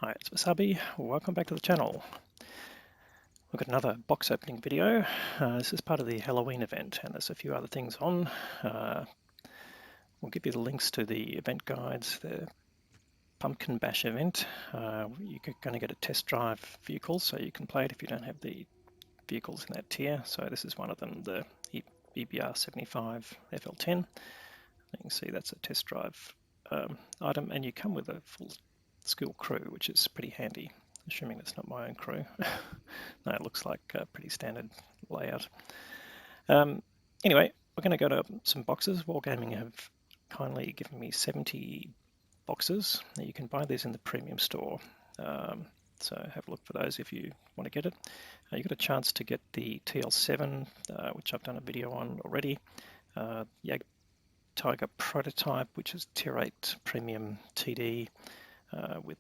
Hi, it's Wasabi. Welcome back to the channel. We've got another box opening video. This is part of the Halloween event, and there's a few other things on. We'll give you the links to the event guides, the Pumpkin Bash event. You're going to get a test drive vehicle, so you can play it if you don't have the vehicles in that tier. So this is one of them, the EBR 75 FL10. You can see that's a test drive item, and you come with a full skill crew, which is pretty handy, assuming it's not my own crew. No, it looks like a pretty standard layout. Anyway, we're going to go to some boxes. Wargaming have kindly given me 70 boxes. Now you can buy these in the premium store, so have a look for those if you want to get it. You got a chance to get the TL7, which I've done a video on already. Tiger prototype, which is Tier 8 premium TD with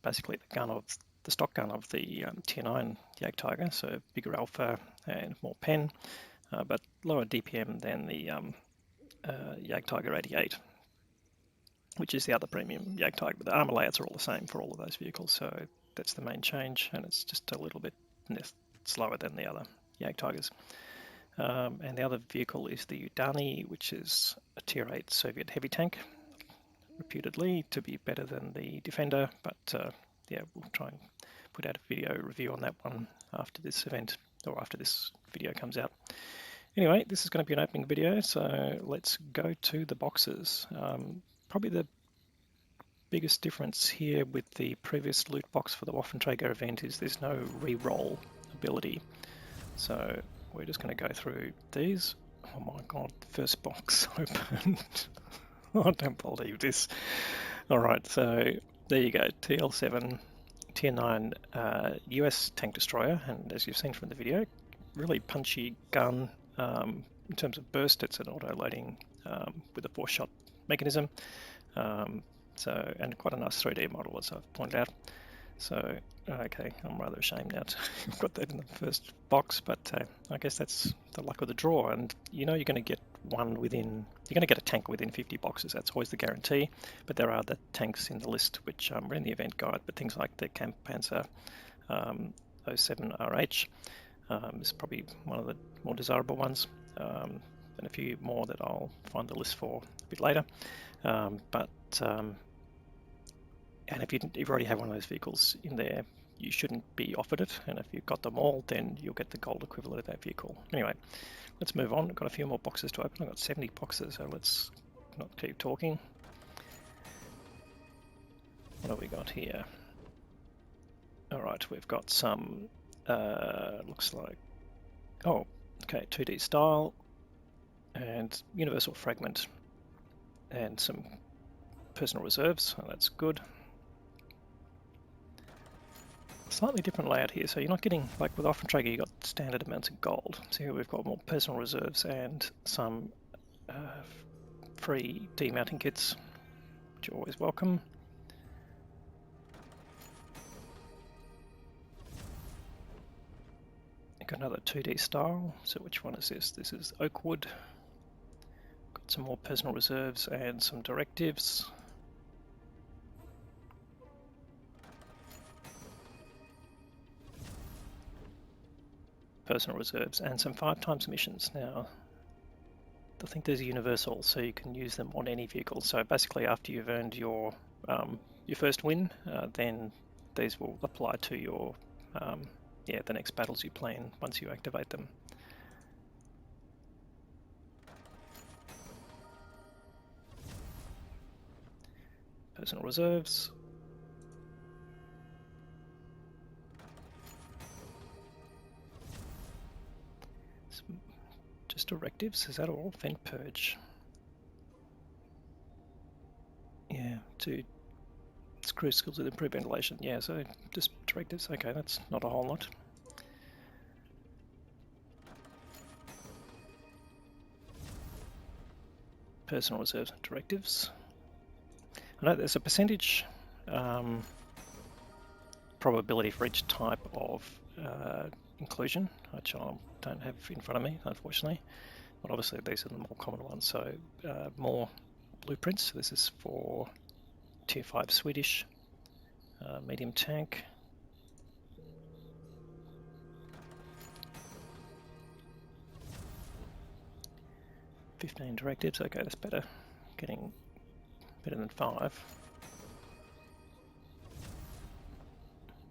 basically the stock gun of the Tier 9 Jagdtiger, so bigger alpha and more pen, but lower DPM than the Jagdtiger 88, which is the other premium Jagdtiger. But the armor layouts are all the same for all of those vehicles, so that's the main change, and it's just a little bit slower than the other Jagdtigers. And the other vehicle is the Udani, which is a Tier 8 Soviet heavy tank, reputedly to be better than the Defender, but yeah, we'll try and put out a video review on that one after this event, or after this video comes out. Anyway, this is going to be an opening video, so let's go to the boxes. Probably the biggest difference here with the previous loot box for the WOTCCASIA event is there's no re-roll ability. So we're just going to go through these. Oh my god, first box opened. I don't believe this. Alright, so there you go, TL7 Tier 9 US tank destroyer, and as you've seen from the video, really punchy gun. In terms of burst, it's an auto-loading with a 4-shot mechanism. And quite a nice 3D model, as I've pointed out. So, okay, I'm rather ashamed now to have got that in the first box, but I guess that's the luck of the draw. And you know you're going to get a tank within 50 boxes. That's always the guarantee. But there are the tanks in the list which are in the event guide. But things like the Kampfpanzer 07RH is probably one of the more desirable ones, and a few more that I'll find the list for a bit later. And if you already have one of those vehicles in there, you shouldn't be offered it. And if you've got them all, then you'll get the gold equivalent of that vehicle. Anyway, let's move on. I've got a few more boxes to open. I've got 70 boxes, so let's not keep talking. What have we got here? All right, we've got some, looks like, oh, okay, 2D style and universal fragment and some personal reserves. So that's good. Slightly different layout here, so you're not getting, like with WOTCCASIA, you've got standard amounts of gold. So here we've got more personal reserves and some free demounting kits, which are always welcome. I've got another 2D style, so which one is this? This is Oakwood. Got some more personal reserves and some directives. Personal reserves and some 5x missions. Now, I think there's a universal, so you can use them on any vehicle. So basically, after you've earned your first win, then these will apply to your the next battles you plan once you activate them. Personal reserves. Just directives, is that all? Vent purge. Yeah, to screw skills with improved ventilation. Yeah, so just directives. Okay, that's not a whole lot. Personal reserves and directives. I know there's a percentage probability for each type of inclusion, which I don't have in front of me, unfortunately. But obviously these are the more common ones. So more blueprints. This is for Tier 5 Swedish medium tank. $15 directives, okay, that's better. Getting better than 5.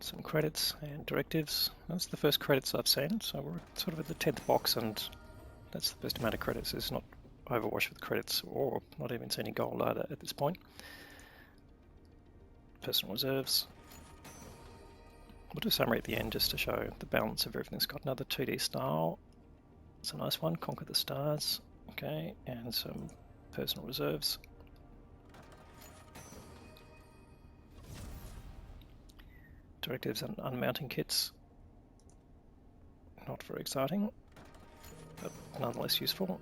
Some credits and directives. That's the first credits I've seen, so we're sort of at the 10th box, and that's the best amount of credits. It's not overwash with credits, or not even see any gold either at this point. Personal reserves. We'll do a summary at the end just to show the balance of everything. It's got another 2D style. It's a nice one, Conquer the Stars. Okay, and some personal reserves. Directives and unmounting kits. Not very exciting, but nonetheless useful.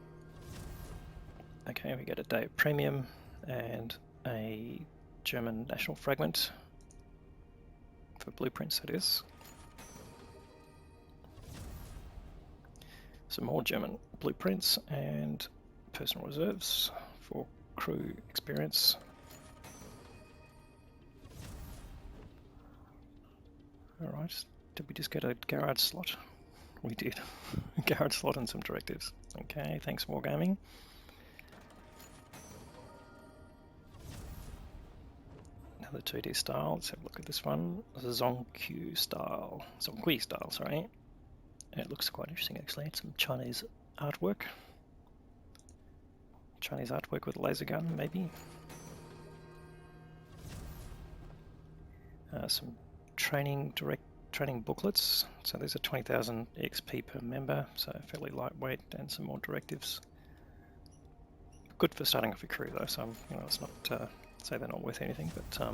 Okay, we get a day of premium and a German national fragment for blueprints, that is. Some more German blueprints and personal reserves for crew experience. Alright, did we just get a garage slot? We did. A garage slot and some directives. Okay, thanks Wargaming. Another 2D style, let's have a look at this one. Zongqi style, sorry. It looks quite interesting actually. It's some Chinese artwork. Chinese artwork with a laser gun, maybe. Some training booklets. So these are 20,000 XP per member, so fairly lightweight, and some more directives. Good for starting off your crew though, so it's not say they're not worth anything, but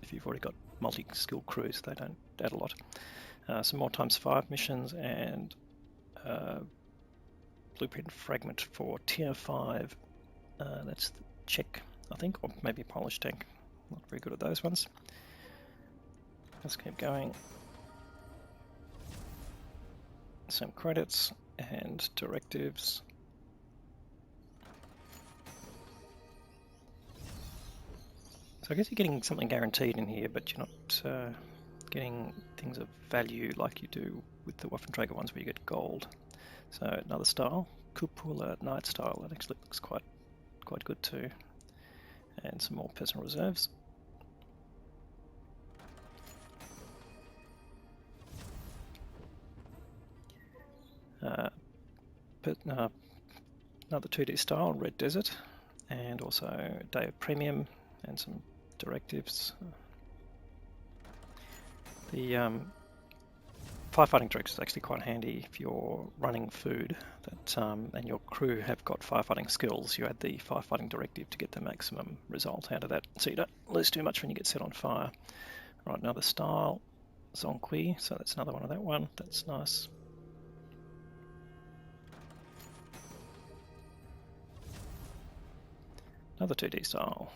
if you've already got multi-skill crews, they don't add a lot. Some more ×5 missions and blueprint fragment for tier 5. That's the Czech, I think, or maybe Polish tank. Not very good at those ones. Let's keep going. Some credits and directives. So I guess you're getting something guaranteed in here, but you're not getting things of value like you do with the Waffenträger ones where you get gold. So another style, Cupola Knight style, that actually looks quite good too. And some more personal reserves. Another 2D style, Red Desert, and also Day of Premium and some directives. The firefighting directive is actually quite handy if you're running food and your crew have got firefighting skills. You add the firefighting directive to get the maximum result out of that, so you don't lose too much when you get set on fire. Right, another style, Zongqi, so that's another one of that one. That's nice. Another 2D style,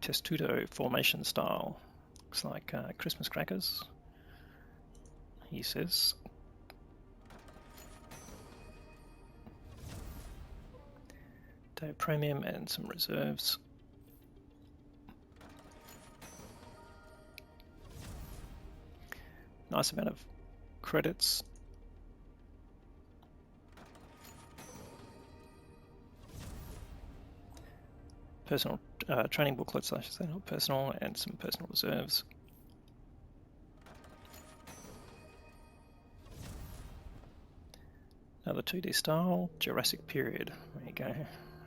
Testudo formation style. Looks like Christmas crackers, he says. Day premium and some reserves. Nice amount of credits. Personal training booklets, I should say, not personal, and some personal reserves. Another 2D style, Jurassic period. There you go.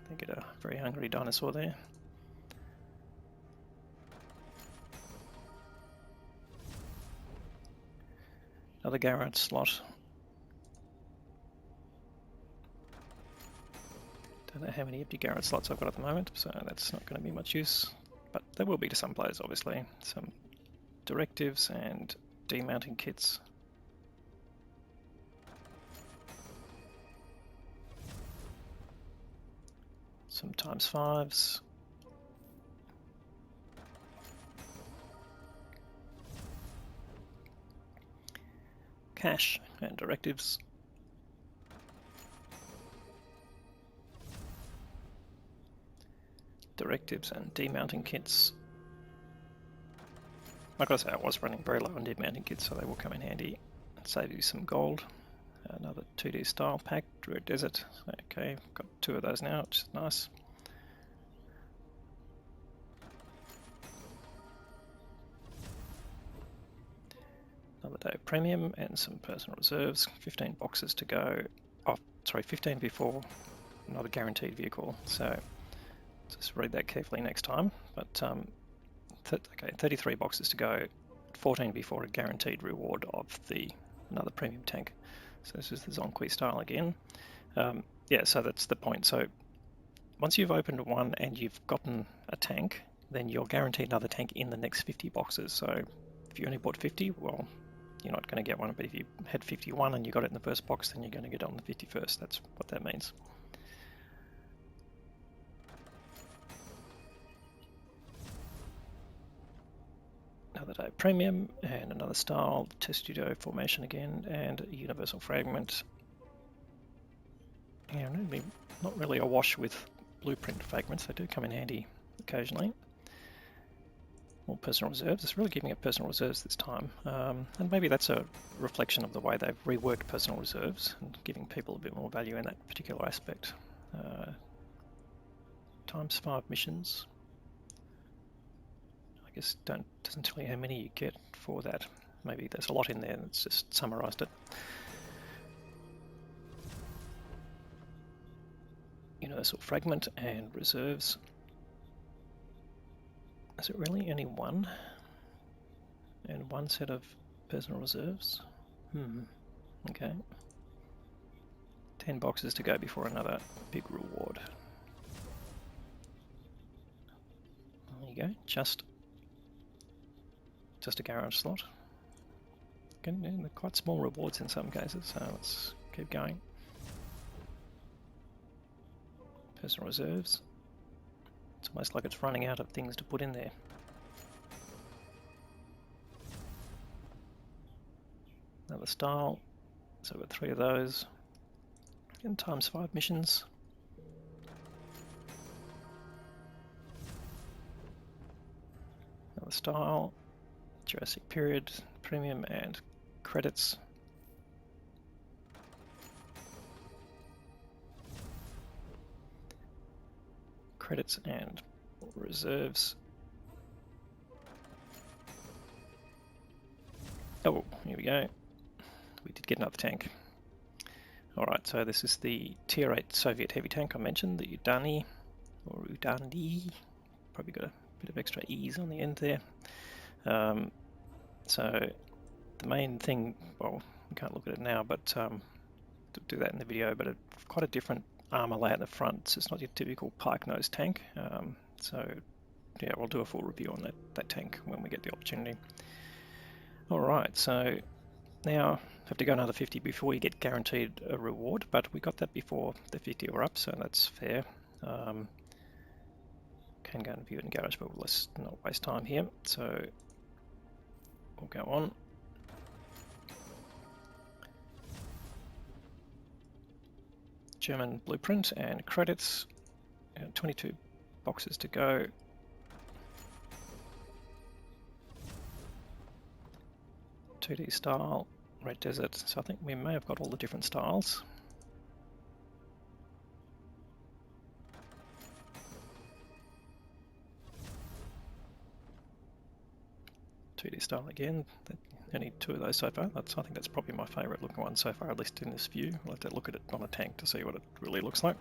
They get a very hungry dinosaur there. Another garage slot. Don't know how many empty garage slots I've got at the moment, so that's not going to be much use, but there will be to some players obviously. Some directives and demounting kits. Some ×5s. Cash and directives. Directives and demounting kits. like I say, I was running very low on dead mounting kits, so they will come in handy and save you some gold. Another 2D style pack, Red Desert. Okay, got 2 of those now, which is nice. Another day of premium and some personal reserves. 15 boxes to go. Oh, sorry, 15 before another guaranteed vehicle. So just read that carefully next time. But okay, 33 boxes to go. 14 before a guaranteed reward of another premium tank. So this is the Zonqui style again. Yeah, so that's the point. So once you've opened one and you've gotten a tank, then you're guaranteed another tank in the next 50 boxes. So if you only bought 50, well, you're not going to get one. But if you had 51 and you got it in the first box, then you're going to get it on the 51st. That's what that means. Another day premium and another style, test studio formation again, and a universal fragment. Yeah, not really awash with blueprint fragments. They do come in handy occasionally. More personal reserves. It's really giving it personal reserves this time, and maybe that's a reflection of the way they've reworked personal reserves and giving people a bit more value in that particular aspect. Times 5 missions. I guess doesn't tell you how many you get for that. Maybe there's a lot in there and it's just summarized it. Universal fragment and reserves. Is it really only one? And one set of personal reserves? Okay. 10 boxes to go before another big reward. There you go, just a garage slot. Again, they're quite small rewards in some cases, so let's keep going. Personal reserves. It's almost like it's running out of things to put in there. Another style. So we've got 3 of those. And times 5 missions. Another style. Jurassic period, premium and credits. Credits and reserves. Oh, here we go. We did get another tank. Alright, so this is the Tier 8 Soviet heavy tank I mentioned, the Udani, or Udandi. Probably got a bit of extra E's on the end there. So the main thing, well, we can't look at it now, but do that in the video, but quite a different armor layout in the front. So it's not your typical pike nose tank. So yeah, we'll do a full review on that tank when we get the opportunity. Alright, so now have to go another 50 before you get guaranteed a reward, but we got that before the 50 were up, so that's fair. Can go and view it in garage, but let's not waste time here. So we'll go on. German blueprint and credits. 22 boxes to go. .2D style, Red Desert. So I think we may have got all the different styles. .2D style again. Only 2 of those so far. I think that's probably my favourite looking one so far, at least in this view. I'll have to look at it on a tank to see what it really looks like.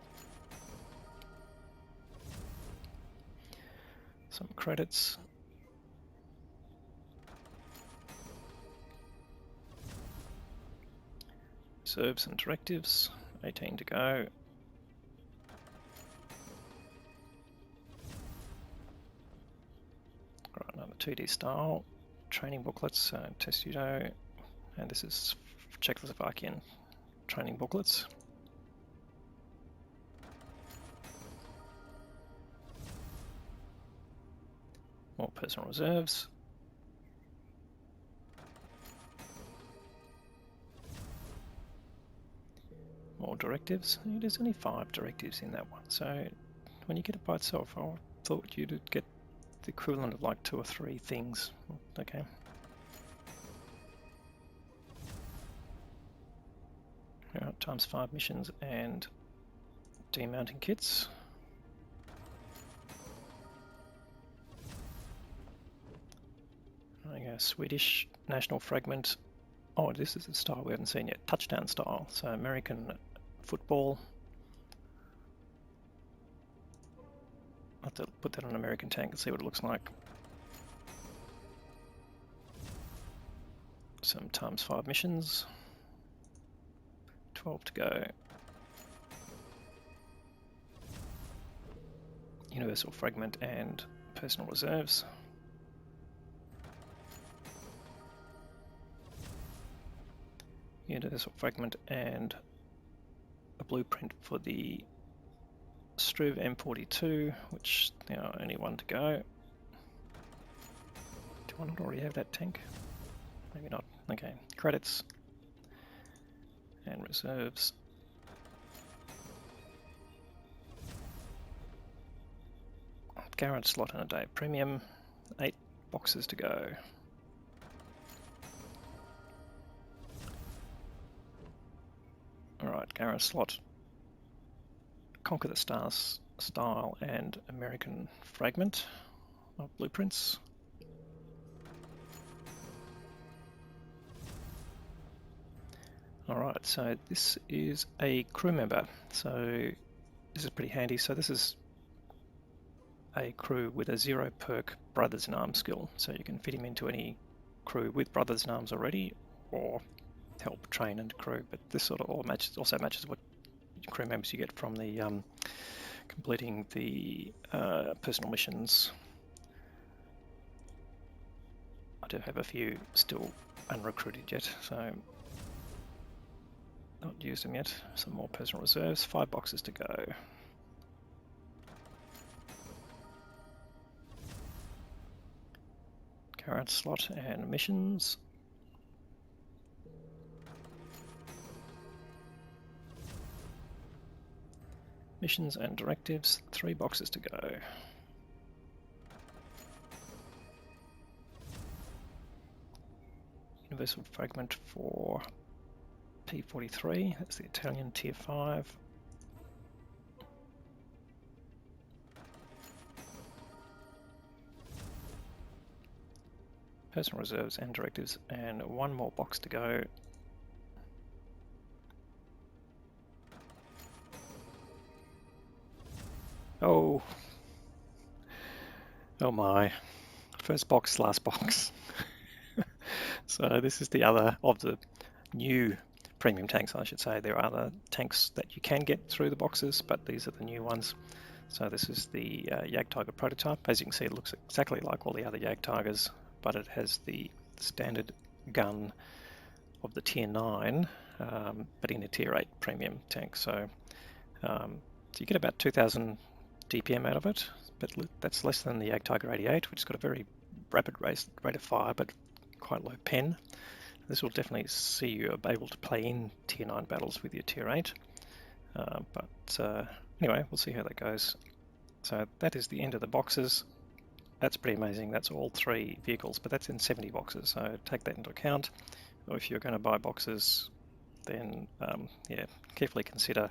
Some credits. Reserves and directives. 18 to go. Right, another 2D style. Training booklets, test studio, and this is Czechoslovakian training booklets. More personal reserves. More directives. There's only 5 directives in that one, so when you get it by itself, I thought you'd get the equivalent of like 2 or 3 things. Okay. Times 5 missions and demounting kits. There you go, Swedish national fragment. Oh, this is a style we haven't seen yet, touchdown style. So American football. I'll have to put that on an American tank and see what it looks like. Some times 5 missions. 12 to go. Universal fragment and personal reserves. Universal fragment and a blueprint for the Struve M42, which now only 1 to go. Do I not already have that tank? Maybe not. Okay, credits and reserves. Garant slot in a day premium, 8 boxes to go. Alright, Garant slot, Conquer the Stars style and American fragment of blueprints. Alright, so this is a crew member, so this is pretty handy. So this is a crew with a 0 perk Brothers in Arms skill, so you can fit him into any crew with Brothers in Arms already, or help train and crew. But this sort of also matches what crew members you get from the completing the personal missions. I do have a few still unrecruited yet, so not used them yet. Some more personal reserves, 5 boxes to go. Current slot and missions. Missions and directives, 3 boxes to go. Universal fragment for P43, that's the Italian tier 5. Personal reserves and directives, and 1 more box to go. Oh my, first box, last box. So this is the other of the new premium tanks, I should say. There are other tanks that you can get through the boxes, but these are the new ones. So this is the Jagdtiger prototype. As you can see, it looks exactly like all the other Jagdtigers, but it has the standard gun of the tier 9, but in a tier 8 premium tank. So you get about 2,000 DPM out of it, but that's less than the Jagdtiger 88, which has got a very rapid rate of fire, but quite low pen. This will definitely see you able to play in tier 9 battles with your tier 8. Anyway, we'll see how that goes. So that is the end of the boxes. That's pretty amazing. That's all 3 vehicles, but that's in 70 boxes, so take that into account. Or if you're going to buy boxes, then yeah, carefully consider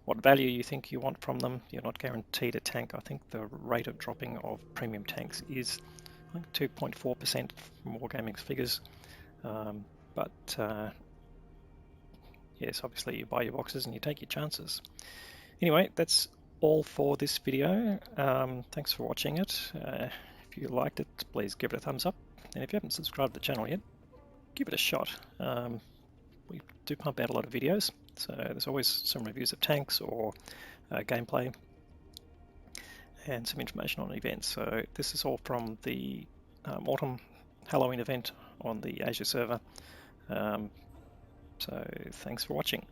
what value you think you want from them. You're not guaranteed a tank. I think the rate of dropping of premium tanks is 2.4% from Wargaming's figures. Yes, obviously you buy your boxes and you take your chances. Anyway, that's all for this video. Thanks for watching it. If you liked it, please give it a thumbs up. And if you haven't subscribed to the channel yet, give it a shot. We do pump out a lot of videos, so there's always some reviews of tanks or gameplay and some information on events. So this is all from the autumn Halloween event on the Asia server. So thanks for watching.